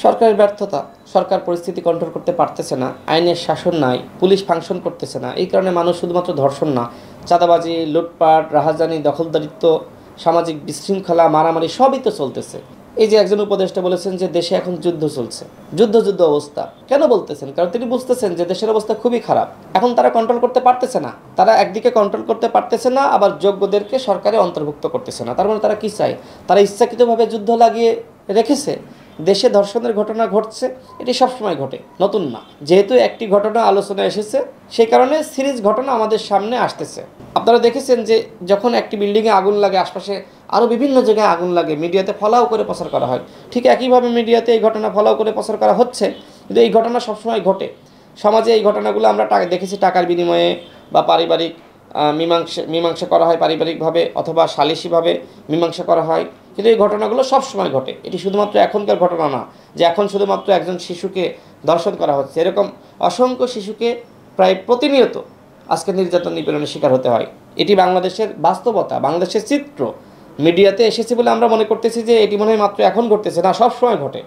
সরকারের ব্যর্থতা। সরকার পরিস্থিতি কন্ট্রোল করতে পারতেছে না, আইনের শাসন নাই, পুলিশ ফাংশন করতেছে না। এই কারণে মানুষ শুধুমাত্র ধর্ষণ না, চাঁদাবাজি, লুটপাট, রাহাজানি, দখলদারিত্ব, সামাজিক বিশৃঙ্খলা, মারামারি সবই তো চলতেছে। এই যে একজন উপদেষ্টা বলেছেন যে দেশে এখন যুদ্ধ চলছে, যুদ্ধ অবস্থা কেন বলতেছেন? কারণ তিনি বুঝতেছেন যে দেশের অবস্থা খুবই খারাপ। এখন তারা কন্ট্রোল করতে পারতেছে না, তারা একদিকে কন্ট্রোল করতে পারতেছে না, আবার যোগ্যদেরকে সরকারে অন্তর্ভুক্ত করতেছে না। তার মানে তারা কি চায়? তারা ইচ্ছাকৃতভাবে যুদ্ধ লাগিয়ে রেখেছে। দেশে ধর্ষণের ঘটনা ঘটছে, এটি সবসময় ঘটে, নতুন না। যেহেতু একটি ঘটনা আলোচনায় এসেছে, সেই কারণে সিরিজ ঘটনা আমাদের সামনে আসতেছে। আপনারা দেখেছেন যে যখন একটি বিল্ডিংয়ে আগুন লাগে, আশপাশে আরও বিভিন্ন জায়গায় আগুন লাগে, মিডিয়াতে ফলাও করে প্রচার করা হয়। ঠিক একইভাবে মিডিয়াতে এই ঘটনা ফলাও করে প্রচার করা হচ্ছে, কিন্তু এই ঘটনা সবসময় ঘটে। সমাজে এই ঘটনাগুলো আমরা দেখেছি টাকার বিনিময়ে বা পারিবারিক মীমাংসা করা হয় পারিবারিকভাবে, অথবা সালিশিভাবে মীমাংসা করা হয়। কিন্তু এই ঘটনাগুলো সবসময় ঘটে। এটি শুধুমাত্র এখনকার ঘটনা না যে এখন শুধুমাত্র একজন শিশুকে ধর্ষণ করা হচ্ছে। এরকম অসংখ্য শিশুকে প্রায় প্রতিনিয়ত আজকে নির্যাতন নিপীড়নের শিকার হতে হয়। এটি বাংলাদেশের বাস্তবতা, বাংলাদেশের চিত্র। মিডিয়াতে এসেছে বলে আমরা মনে করতেছি যে এটি মনে হয় মাত্র এখন ঘটতেছে, না, সবসময় ঘটে।